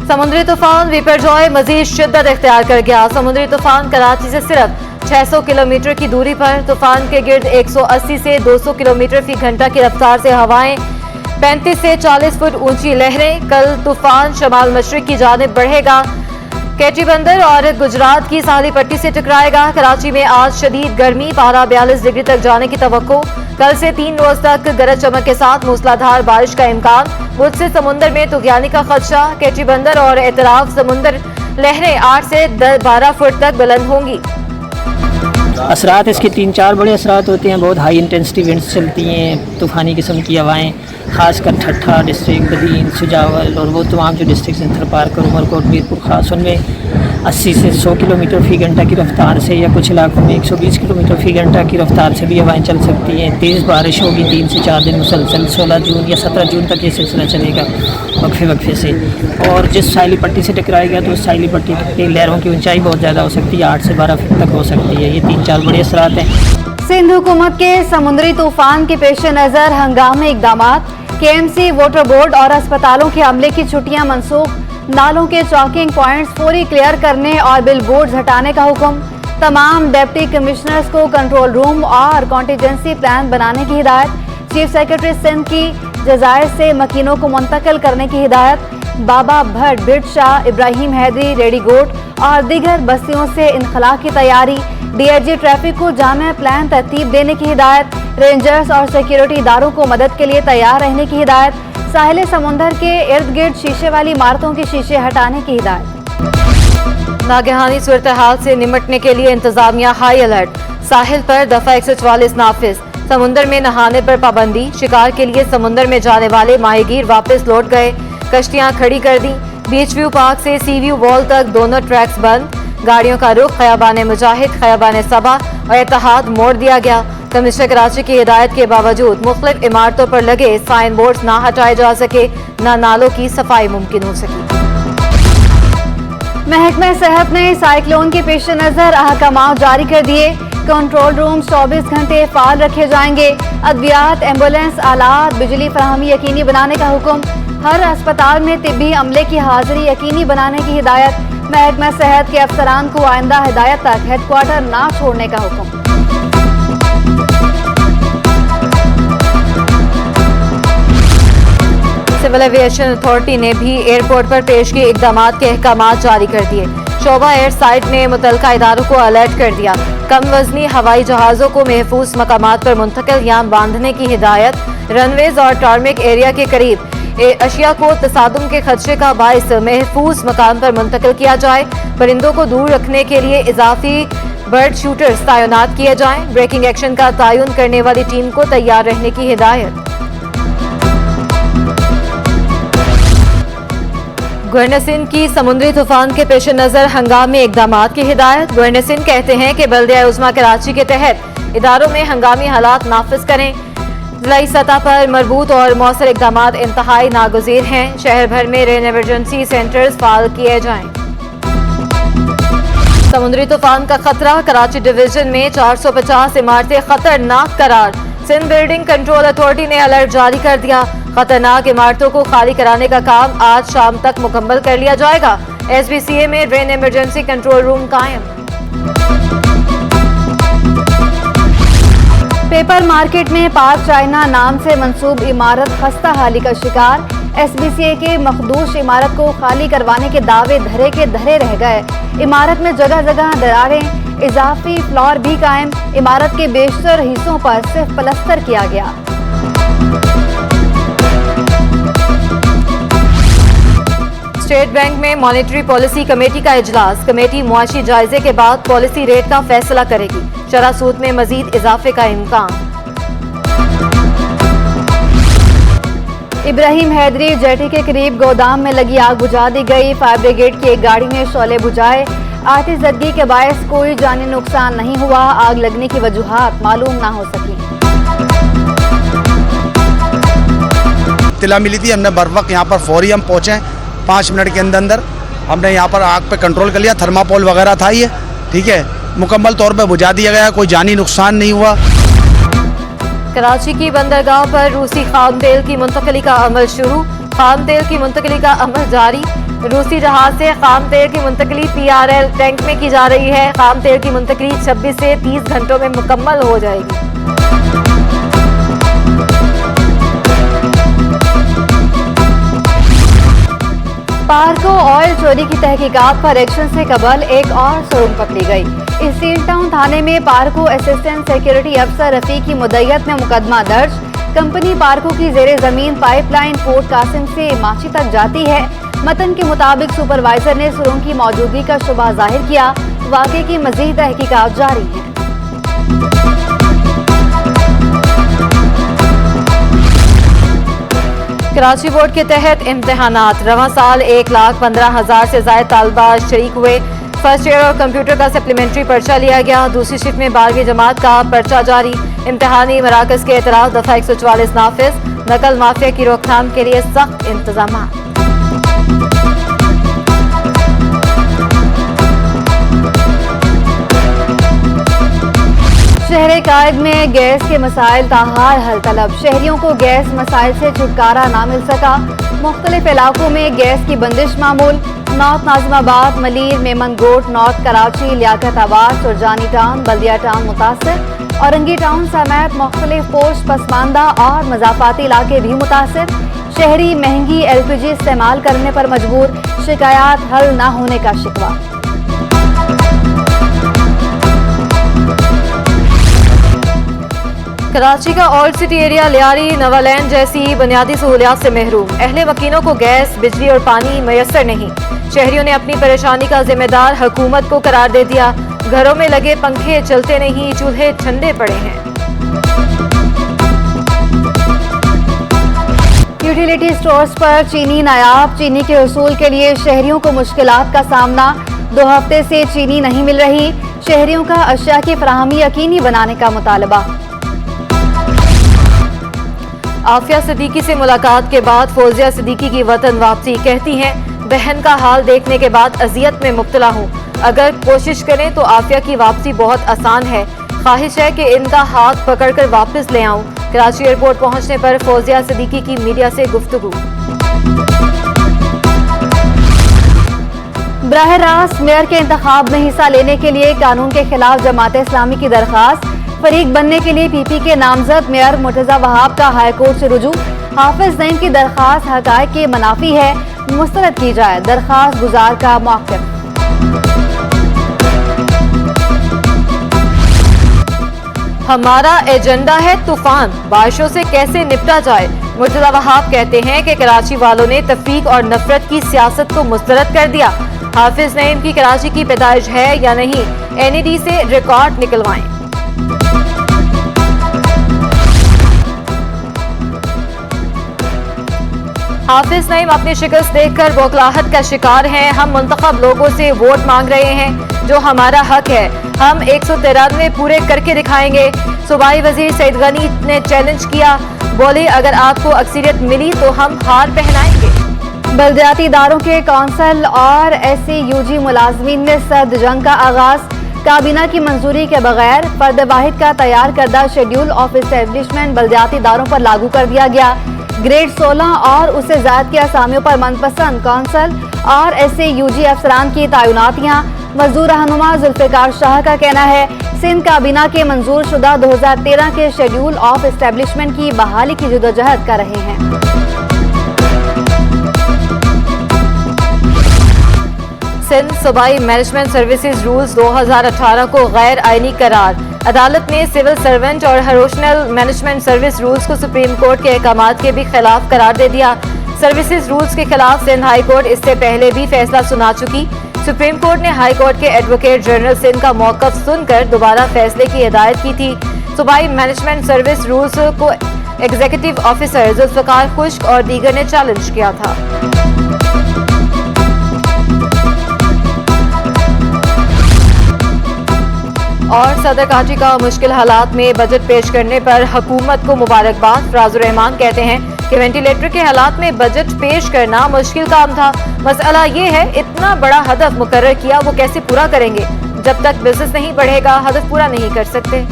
समुद्री तूफान बिपरजॉय मजीद शिद्दत इख्तियार कर गया। समुद्री तूफान कराची से सिर्फ 600 किलोमीटर की दूरी पर। तूफान के गिर्द 180 से 200 किलोमीटर फी घंटा की रफ्तार से हवाएं, 35 से 40 फुट ऊंची लहरें। कल तूफान शमाल मशरिक की जानिब बढ़ेगा, केटी बंदर और गुजरात की साहली पट्टी से टकराएगा। कराची में आज शदीद गर्मी, पारा 42 डिग्री तक जाने की तवक्को। कल से 3 रोज तक गरज चमक के साथ मूसलाधार बारिश का इम्कान। बुध से समुंदर में तुगयानी का खदशा। केटी बंदर और एतराफ समुंदर लहरें 8 से 12 फुट तक बुलंद होंगी। असरात इसके 3-4 बड़े असरात होते हैं। बहुत हाई इंटेंसिटी विंड्स चलती हैं, तूफ़ानी किस्म की हवाएं, खासकर ठट्ठा डिस्ट्रिक्ट, बदीन, सुजावल और वो तमाम जो डिस्ट्रिक्ट हैं, थरपारकर, उमरकोट, मीरपुर खास, उनमें 80 से 100 किलोमीटर फ़ी घंटा की रफ्तार से या कुछ इलाकों में 120 किलोमीटर फ़ी घंटा की रफ्तार से भी हवाएं चल सकती हैं। तेज़ बारिश होगी 3 से 4 दिन मुसलसल। 16 जून या 17 जून तक ये सिलसिला चलेगा वक्फे से। और जिस साहिली पट्टी से टकराएगा तो उस साहिली पट्टी की लहरों की ऊंचाई बहुत ज़्यादा हो सकती है, 8 से 12 फुट तक हो सकती है। ये 3-4 बड़े असरात हैं। सिंध हुकूमत के समुद्री तूफान के पेश नज़र हंगामी इक़दामात। KMC, वाटर बोर्ड और अस्पतालों के अमले की छुट्टियां मनसूख। नालों के चौकिंग पॉइंट्स पूरी क्लियर करने और बिल बोर्ड हटाने का हुक्म। तमाम डिप्टी कमिश्नर्स को कंट्रोल रूम और कॉन्टीजेंसी प्लान बनाने की हिदायत। चीफ सेक्रेटरी सिंध की जजायर से मकीनों को मुंतकिल करने की हिदायत। बाबा भट्ट, बिट शाह, इब्राहिम हैदरी, रेडीगोट और दीगर बस्तियों से इनखला की तैयारी। DIG ट्रैफिक को जामे प्लान तरतीब देने की हिदायत। रेंजर्स और सिक्योरिटी इदारों को मदद के लिए तैयार रहने की हिदायत। साहिल समुंदर के इर्द गिर्द शीशे वाली इमारतों के शीशे हटाने की हिदायत। नागहानी सूरत हाल से निपटने के लिए इंतजामिया हाई अलर्ट। साहिल पर दफा 144 नाफिज। समुंदर में नहाने पर पाबंदी। शिकार के लिए समुंदर में जाने वाले माहीगीर वापस लौट गए। कश्तियां खड़ी कर दी। बीच व्यू पार्क से सी व्यू वॉल तक दोनों ट्रैक्स बंद। गाड़ियों का रुख खयाबान मुजाहिद, खयाबान सबा और इत्तेहाद मोड़ दिया गया। कमिश्नर कराची की हिदायत के बावजूद मुख्तलिफ इमारतों पर लगे साइन बोर्ड ना हटाए जा सके, न नालों की सफाई मुमकिन हो सकी। महकमा सेहत ने साइक्लोन के पेश नज़र अहकामात जारी कर दिए। कंट्रोल रूम 24 घंटे फाल रखे जाएंगे। अद्वियात, एम्बुलेंस, आलात, बिजली फराहमी यकीनी बनाने का हुक्म। हर अस्पताल में तिब्बी अमले की हाजिरी यकीनी बनाने की हिदायत। महकमा सेहत के अफसरान को आइंदा हिदायत तक हेडक्वार्टर ना छोड़ने का हुक्म। सिविल एविएशन अथॉरिटी ने भी एयरपोर्ट पर पेश किए इकदामात के अहकामात जारी कर दिए। शोभा एयर साइट ने मुतलका इदारों को अलर्ट कर दिया। कम वजनी हवाई जहाज़ों को महफूज मकामात पर मुंतकिल या बांधने की हिदायत। रनवेज और टारमेक एरिया के करीब अशिया को तसादुम के खदशे का बायस महफूज मकाम पर मुंतकिल किया जाए। परिंदों को दूर रखने के लिए इजाफी बर्ड शूटर्स तैनात किए जाएं। ब्रेकिंग एक्शन का तयन करने वाली टीम को तैयार रहने की हिदायत। गवर्नर सिंध की समुद्री तूफान के पेश नज़र हंगामी इकदामात की हिदायत। गवर्नर सिंध कहते हैं कि बल्दिया उज़्मा कराची के तहत इदारों में हंगामी हालात नाफिज करें। जिलाई सतह पर मरबूत और मौसर इकदामात इंतहाई नागुज़ीर हैं। शहर भर में रेन इमरजेंसी सेंटर्स फाल किए जाएं। समुद्री तूफान का खतरा। कराची डिवीजन में 450 इमारतें खतरनाक करार। सिंध बिल्डिंग कंट्रोल अथॉरिटी ने अलर्ट जारी कर दिया। खतरनाक इमारतों को खाली कराने का काम आज शाम तक मुकम्मल कर लिया जाएगा। SBCA में रेन इमरजेंसी कंट्रोल रूम कायम। पेपर मार्केट में पाक चाइना नाम से मंसूब इमारत खस्ता हाली का शिकार। SBCA के मखदूश इमारत को खाली करवाने के दावे धरे के धरे रह गए। इमारत में जगह जगह दरारें, इजाफी फ्लोर भी कायम। इमारत के बेशतर हिस्सों पर सिर्फ प्लस्तर किया गया। स्टेट बैंक में मॉनेटरी पॉलिसी कमेटी का इजलास। कमेटी मुआशी जायजे के बाद पॉलिसी रेट का फैसला करेगी। शरह सूद में मजीद इजाफे का इम्कान। इब्राहिम हैदरी जेटी के करीब गोदाम में लगी आग बुझा दी गई। फायर ब्रिगेड की एक गाड़ी ने शोले बुझाए। आतिशज़दगी के बायस कोई जानी नुकसान नहीं हुआ। आग लगने की वजूहात मालूम ना हो सकी। इत्तला मिली थी, हमने बर वक्त यहाँ पर फौरी हम पहुँचे। 5 मिनट के अंदर हमने यहाँ पर आग पे कंट्रोल कर लिया। थर्माकोल वगैरह था ये, ठीक है, मुकम्मल तौर पे बुझा दिया गया। कोई जानी नुकसान नहीं हुआ। कराची की बंदरगाह पर रूसी खाम तेल की मुंतकली का अमल शुरू। खाम तेल की मुंतकली का अमल जारी। रूसी जहाज से खाम तेल की मुंतकली PRL टैंक में की जा रही है। खाम तेल की मुंतकली 26 से 30 घंटों में मुकम्मल हो जाएगी। पार्को ऑयल चोरी की तहकीकात पर एक्शन से कबल एक और सुरंग पकड़ी गई। स्टील टाउन थाने में पार्को असिस्टेंट सिक्योरिटी अफसर रफीक की मुद्दत में मुकदमा दर्ज। कंपनी पार्को की जेरे जमीन पाइपलाइन पोर्ट कासिम से माची तक जाती है। मतन के मुताबिक सुपरवाइजर ने सुरंग की मौजूदगी का शुबा जाहिर किया। वाकये की मजीद तहकीकात जारी है। कराची बोर्ड के तहत इम्तिहानात रवां साल 1,15,000 से ज्यादा तालबा शरीक हुए। फर्स्ट ईयर और कंप्यूटर का सप्लीमेंट्री पर्चा लिया गया। दूसरी शिफ्ट में 12वीं जमात का पर्चा जारी। इम्तिहानी मराकज के एतराफ़ दफा 144 नाफिज। नकल माफिया की रोकथाम के लिए सख्त इंतजाम। शहर कायद में गैस के मसाइल ताहार हल तलब। शहरियों को गैस मसाइल से छुटकारा ना मिल सका। मुख्तलिफ इलाकों में गैस की बंदिश मामूल। नॉर्थ नाजिमाबाद, मलीर, मेमनगोट, North Karachi, Liaquatabad, Surjani Town, Baldia Town मुतासिर। औरंगी टाउन समेत मुख्तलिफ पोस्ट पसमानदा और मजाफाती इलाके भी मुतासिर। शहरी महंगी LPG इस्तेमाल करने पर मजबूर। शिकायत हल न होने का शिकवा। कराची का ओल्ड सिटी एरिया लियारी, नवालैंड जैसी बुनियादी सहूलियात से महरूम। अहले वकीलों को गैस, बिजली और पानी मैसर नहीं। शहरियों ने अपनी परेशानी का जिम्मेदार हुकूमत को करार दे दिया। घरों में लगे पंखे चलते नहीं, चूल्हे ठंडे पड़े हैं। यूटिलिटी स्टोर्स पर चीनी नायाब। चीनी के उसूल के लिए शहरियों को मुश्किलात का सामना। 2 हफ्ते से चीनी नहीं मिल रही। शहरियों का अशिया की फराहमी यकीनी बनाने का मुतालबा। आफिया सिद्दीकी से मुलाकात के बाद फौजिया सिद्दीकी की वतन वापसी। कहती हैं, बहन का हाल देखने के बाद अजियत में मुब्तला हूँ। अगर कोशिश करें तो आफिया की वापसी बहुत आसान है। ख्वाहिश है कि इनका हाथ पकड़कर वापस ले आऊं। कराची एयरपोर्ट पहुंचने पर फौजिया सिद्दीकी की मीडिया से गुफ्तगू। बराह रास्त मेयर के इंतखाब में हिस्सा लेने के लिए कानून के खिलाफ जमात इस्लामी की दरखास्त। फरीक बनने के लिए PP के नामजद मेयर मुर्तजा वहाब का हाईकोर्ट से रुजू। हाफिज नईम की दरखास्त हकायक के मुनाफी है, मुस्तरद की जाए। दरखास्त गुजार का मौक़िफ़। हमारा एजेंडा है तूफान, बारिशों से कैसे निपटा जाए। मुर्तजा वहाब कहते हैं कि कराची वालों ने तफरीक और नफरत की सियासत को मुस्तरद कर दिया। हाफिज नईम की कराची की पैदाइश है या नहीं, NED से रिकॉर्ड निकलवाएं। हाफिज नईम अपनी शिकस्त देखकर बौखलाहट का शिकार हैं। हम मुंतखब लोगों से वोट मांग रहे हैं, जो हमारा हक है। हम 193 पूरे करके दिखाएंगे। सूबाई वजीर सईद गनी ने चैलेंज किया। बोले, अगर आपको अक्सरियत मिली तो हम हार पहनाएंगे। बल्दियाती इदारों के कौंसल और SCUG मुलाजमीन में सर्द जंग का आगाज। काबीना की मंजूरी के बगैर फर्द वाहिद का तैयार करदा शेड्यूल ऑफ एस्टेब्लिशमेंट बल्दियाती इदारों पर लागू कर दिया गया। ग्रेड 16 और उससे ज्यादा की असामियों पर मनपसंद कौंसल और SCUG अफसरान की तैनातियां। मजदूर रहनुमा जुल्फिकार शाह का कहना है, सिंध काबीना के मंजूर शुदा 2013 के शेड्यूल ऑफ एस्टेब्लिशमेंट की बहाली की जदोजहद कर रहे हैं। सिंध सूबाई मैनेजमेंट सर्विसेज रूल्स 2018 को गैर आईनी करार। अदालत ने सिविल सर्वेंट और हरोशनल मैनेजमेंट सर्विस रूल्स को सुप्रीम कोर्ट के अहकामात के भी खिलाफ करार दे दिया। सर्विसेज रूल्स के खिलाफ सिंध हाई कोर्ट इससे पहले भी फैसला सुना चुकी। सुप्रीम कोर्ट ने हाई कोर्ट के एडवोकेट जनरल सिंध का मौक़िफ़ सुनकर दोबारा फैसले की हिदायत की थी। सूबाई मैनेजमेंट सर्विस रूल्स को एग्जीक्यूटिव ऑफिसर जुल्फिकार खुश्क और दीगर ने चैलेंज किया था। और सदर काजी का मुश्किल हालात में बजट पेश करने पर हुकूमत को मुबारकबाद। फराजुर रहमान कहते हैं कि वेंटिलेटर के हालात में बजट पेश करना मुश्किल काम था। मसला ये है, इतना बड़ा हदफ मुकर्रर किया, वो कैसे पूरा करेंगे। जब तक बिजनेस नहीं बढ़ेगा, हदफ पूरा नहीं कर सकते।